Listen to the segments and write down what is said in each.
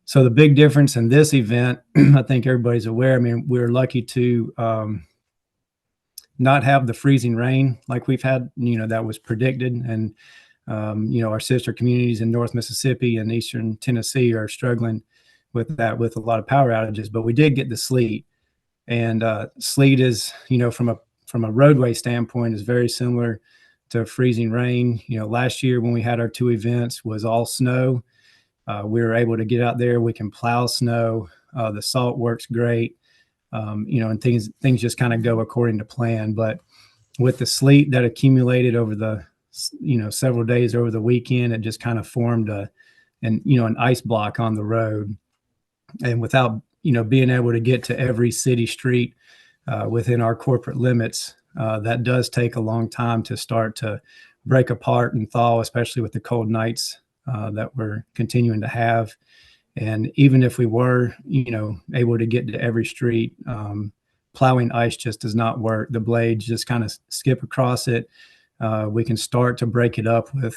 So the big difference in this event, I think everybody's aware. I mean, we're lucky to not have the freezing rain like we've had. That was predicted, and our sister communities in North Mississippi and Eastern Tennessee are struggling with that, with a lot of power outages. But we did get the sleet, and sleet is, from a roadway standpoint, is very similar to freezing rain. Last year when we had our two events was all snow. We were able to get out there. We can plow snow. The salt works great. And things just kind of go according to plan. But with the sleet that accumulated over the several days over the weekend, it just kind of formed an ice block on the road. And without being able to get to every city street within our corporate limits, that does take a long time to start to break apart and thaw, especially with the cold nights that we're continuing to have. And even if we were, able to get to every street, plowing ice just does not work. The blades just kind of skip across it. We can start to break it up with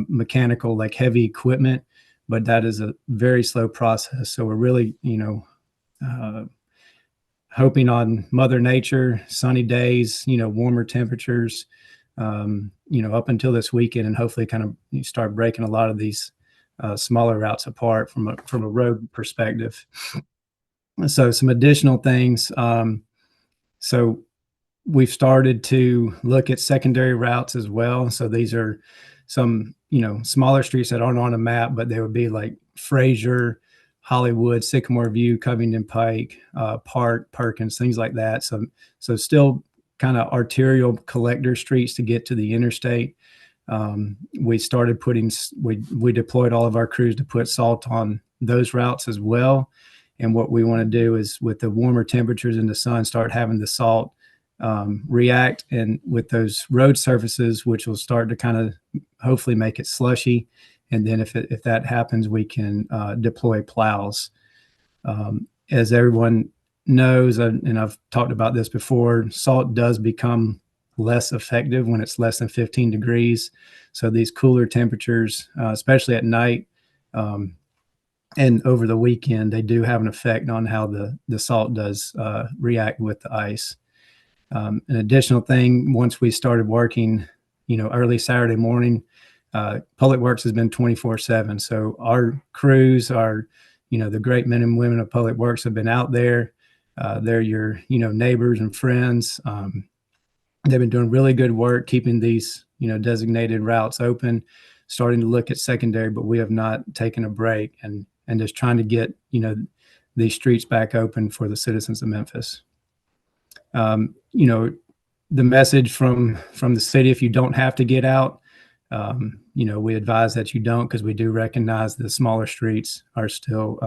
mechanical, like heavy equipment, but that is a very slow process. So we're really, hoping on Mother Nature, sunny days, warmer temperatures, up until this weekend, and hopefully kind of start breaking a lot of these smaller routes apart from a road perspective. So some additional things. So we've started to look at secondary routes as well. So these are some, smaller streets that aren't on a map, but they would be like Fraser, Hollywood, Sycamore View, Covington Pike, Park, Perkins, things like that. So still kind of arterial collector streets to get to the interstate. We started we deployed all of our crews to put salt on those routes as well. And what we want to do is, with the warmer temperatures in the sun, start having the salt react, and with those road surfaces, which will start to kind of hopefully make it slushy. And then if that happens, we can deploy plows. As everyone knows, and I've talked about this before, salt does become less effective when it's less than 15 degrees. So these cooler temperatures, especially at night and over the weekend, they do have an effect on how the salt does react with the ice. An additional thing, once we started working, early Saturday morning, Public Works has been 24/7. So our crews are, the great men and women of Public Works have been out there. They're your, neighbors and friends. They've been doing really good work keeping these, designated routes open, starting to look at secondary, but we have not taken a break, and just trying to get, these streets back open for the citizens of Memphis. The message from the city, if you don't have to get out, we advise that you don't, because we do recognize the smaller streets are still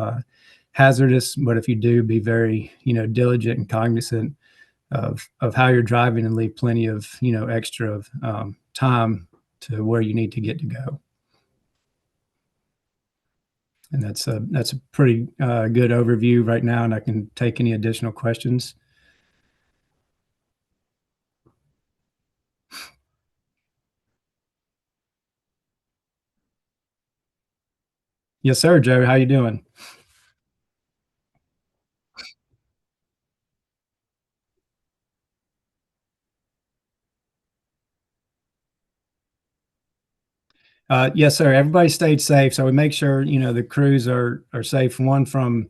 hazardous. But if you do, be very, diligent and cognizant of how you're driving, and leave plenty of, extra time to where you need to get to go. And that's a pretty good overview right now, and I can take any additional questions. Yes, sir, Joe. How you doing? Yes, sir. Everybody stayed safe. So we make sure, the crews are safe, one from,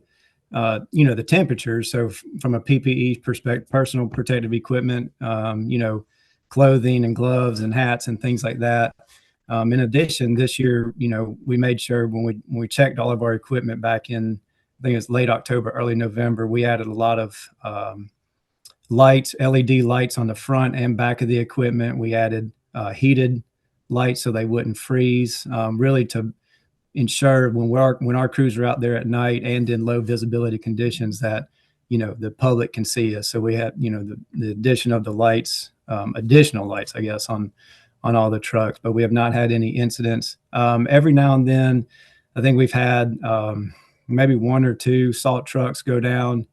the temperatures. So from a PPE perspective, personal protective equipment, clothing and gloves and hats and things like that. In addition, this year, we made sure when we checked all of our equipment back in, I think it's late October, early November, we added a lot of lights, LED lights on the front and back of the equipment. We added heated lights so they wouldn't freeze, really to ensure when our crews are out there at night and in low visibility conditions that, the public can see us. So we had, the addition of the lights, additional lights, I guess, on all the trucks, but we have not had any incidents. Every now and then, I think we've had maybe one or two salt trucks go down,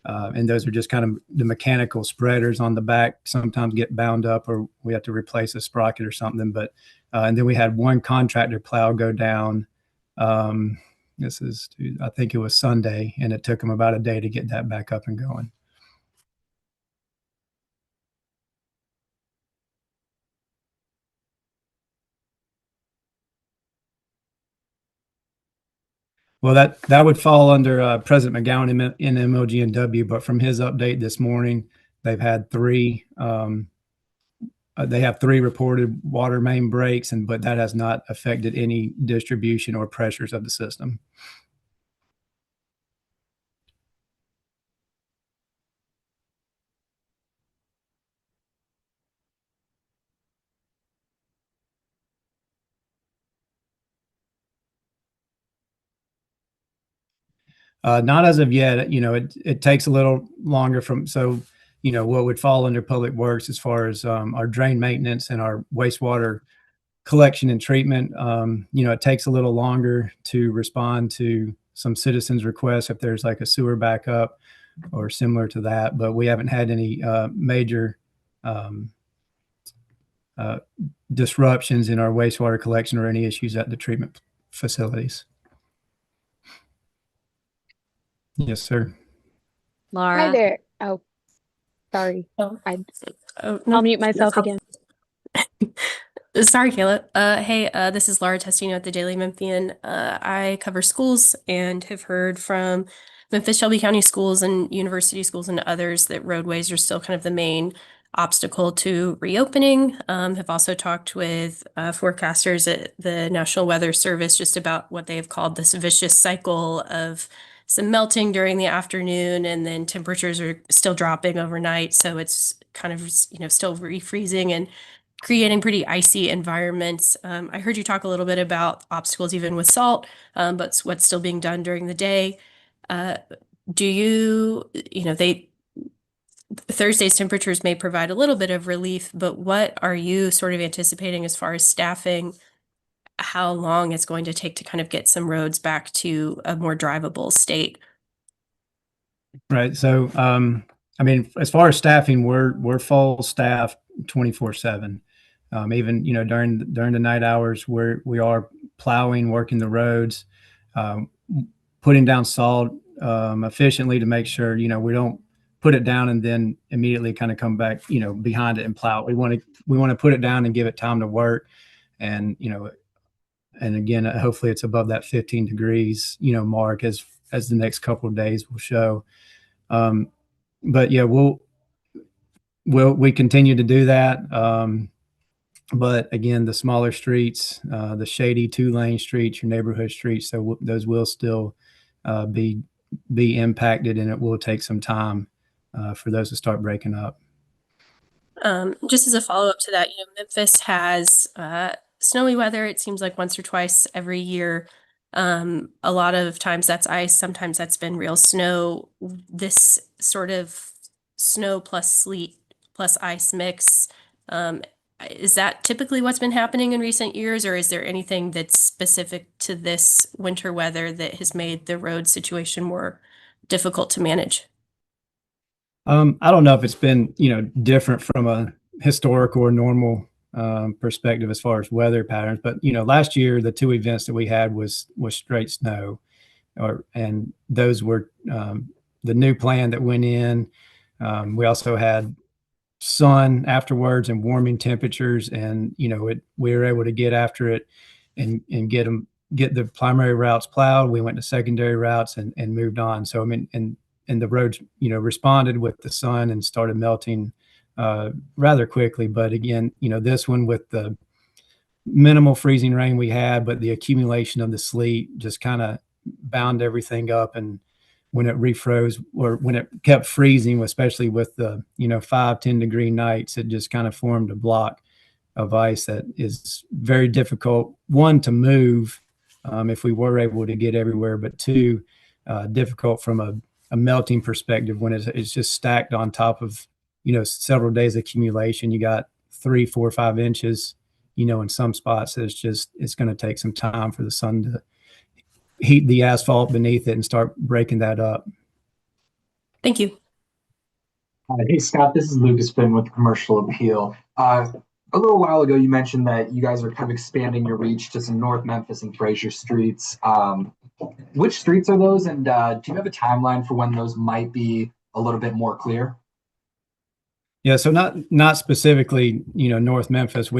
and those are just kind of the mechanical spreaders on the back sometimes get bound up, or we have to replace a sprocket or something. But and then we had one contractor plow go down I think it was Sunday, and it took them about a day to get that back up and going. Well, that would fall under President McGowan in MOGNW, but from his update this morning, they've had three. They have three reported water main breaks, but that has not affected any distribution or pressures of the system. Not as of yet. It takes a little longer what would fall under public works as far as our drain maintenance and our wastewater collection and treatment. It takes a little longer to respond to some citizens' requests if there's like a sewer backup or similar to that, but we haven't had any major disruptions in our wastewater collection or any issues at the treatment facilities. Yes, sir. Laura. Hi there. Oh, sorry. Oh. I'll mute myself again. Sorry, Kayla. Hey, this is Laura Testino at the Daily Memphian. I cover schools and have heard from Memphis, Shelby County schools and university schools and others that roadways are still kind of the main obstacle to reopening. Have also talked with forecasters at the National Weather Service just about what they have called this vicious cycle of some melting during the afternoon, and then temperatures are still dropping overnight. So it's kind of, still refreezing and creating pretty icy environments. I heard you talk a little bit about obstacles even with salt, but what's still being done during the day. Thursday's temperatures may provide a little bit of relief, but what are you sort of anticipating as far as staffing, how long it's going to take to kind of get some roads back to a more drivable state? Right. So, as far as staffing, we're full staff 24/7. Even during the night hours, we are plowing, working the roads, putting down salt efficiently to make sure we don't put it down and then immediately kind of come back behind it and plow. We want to put it down and give it time to work, and and again, hopefully it's above that 15 degrees mark as the next couple of days will show. But yeah, we continue to do that. But again, the smaller streets, the shady 2-lane streets, your neighborhood streets, so those will still be impacted, and it will take some time for those to start breaking up. Just as a follow-up to that, Memphis has snowy weather. It seems like once or twice every year. A lot of times that's ice. Sometimes that's been real snow. This sort of snow plus sleet plus ice mix, is that typically what's been happening in recent years, or is there anything that's specific to this winter weather that has made the road situation more difficult to manage? I don't know if it's been different from a historical or normal perspective as far as weather patterns, but last year the two events that we had was straight snow, and those were the new plan that went in. We also had sun afterwards and warming temperatures, and we were able to get after it and get the primary routes plowed. We went to secondary routes and moved on. So and the roads responded with the sun and started melting rather quickly. But again, this one with the minimal freezing rain we had, but the accumulation of the sleet just kind of bound everything up. And when it refroze, or when it kept freezing, especially with the 5-10 degree nights, it just kind of formed a block of ice that is very difficult, one, to move if we were able to get everywhere, but two, difficult from a melting perspective when it's just stacked on top of several days accumulation. You got 3, 4, 5 inches in some spots. It's going to take some time for the sun to heat the asphalt beneath it and start breaking that up. Thank you. Hey, Scott, this is Lucas Finn with Commercial Appeal. A little while ago, you mentioned that you guys are kind of expanding your reach to some North Memphis and Fraser streets. Which streets are those, and do you have a timeline for when those might be a little bit more clear? Yeah, so not specifically, North Memphis.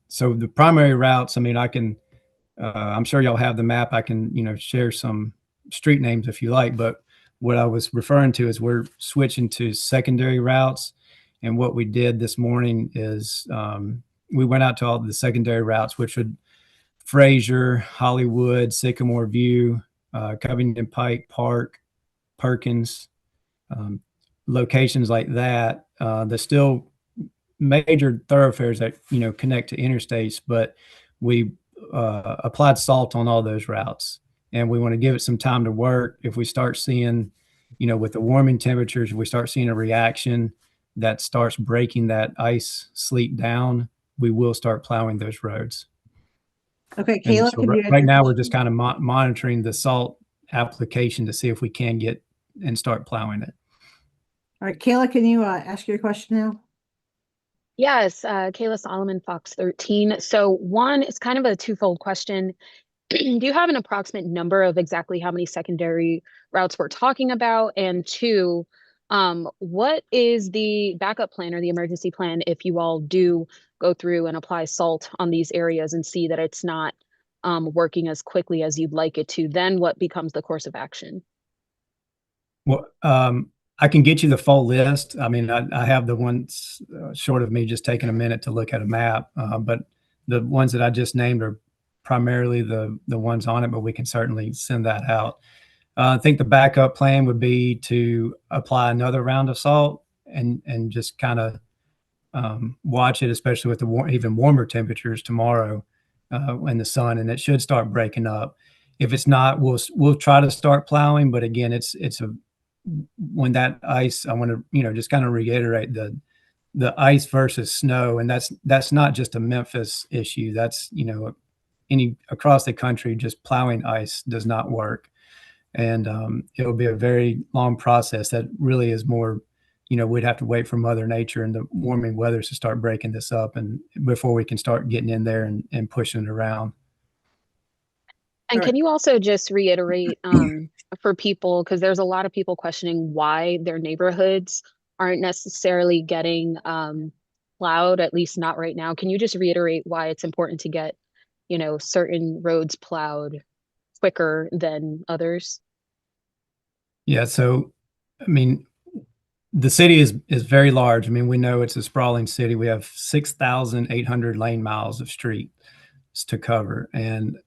So the primary routes, I mean, I'm sure y'all have the map. I can, share some street names if you like, but what I was referring to is we're switching to secondary routes. And what we did this morning is we went out to all the secondary routes, which would Fraser, Hollywood, Sycamore View, Covington Pike Park, Perkins, locations like that. There's still major thoroughfares that connect to interstates, but we applied salt on all those routes, and we want to give it some time to work. If we start seeing, with the warming temperatures, if we start seeing a reaction that starts breaking that ice sleet down, we will start plowing those roads. Okay, And Kayla, so can you add right your now we're question? just kind of monitoring the salt application to see if we can get and start plowing it. All right, Kayla, can you ask your question now? Yes, Kayla Solomon, Fox 13. So one is kind of a twofold question. Do you have an approximate number of exactly how many secondary routes we're talking about? And two, what is the backup plan or the emergency plan if you all do go through and apply salt on these areas and see that it's not working as quickly as you'd like it to? Then what becomes the course of action? Well, I can get you the full list. I mean, I have the ones short of me just taking a minute to look at a map, but the ones that I just named are primarily the ones on it, but we can certainly send that out. I think the backup plan would be to apply another round of salt and just kind of watch it, especially with the even warmer temperatures tomorrow in the sun, and it should start breaking up. If it's not, we'll try to start plowing, but again, it's when that ice, I want to just kind of reiterate the ice versus snow, and that's not just a Memphis issue. That's any across the country, just plowing ice does not work, and it'll be a very long process. That really is more, we'd have to wait for Mother Nature and the warming weathers to start breaking this up, and before we can start getting in there and pushing it around. And All can you also just reiterate for people, because there's a lot of people questioning why their neighborhoods aren't necessarily getting plowed, at least not right now. Can you just reiterate why it's important to get, certain roads plowed quicker than others? Yeah. So, I mean, the city is very large. I mean, we know it's a sprawling city. We have 6,800 lane miles of streets to cover, and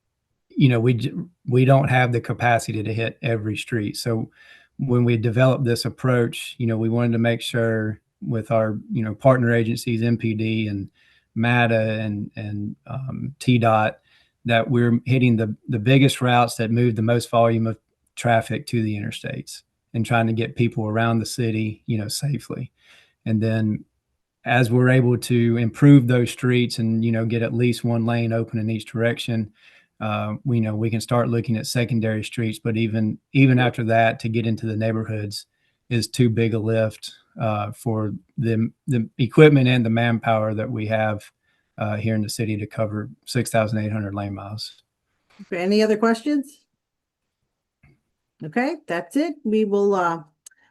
we don't have the capacity to hit every street. So when we developed this approach, we wanted to make sure with our partner agencies, MPD and MATA and TDOT, that we're hitting the biggest routes that move the most volume of traffic to the interstates and trying to get people around the city, safely. And then as we're able to improve those streets and, get at least one lane open in each direction, we can start looking at secondary streets. But even after that, to get into the neighborhoods is too big a lift for the equipment and the manpower that we have here in the city to cover 6,800 lane miles. Okay, any other questions? Okay, that's it. We will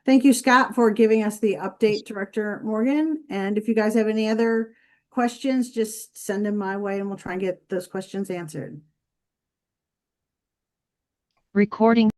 thank you, Scott, for giving us the update, Director Morgan. And if you guys have any other questions, just send them my way and we'll try and get those questions answered. Recording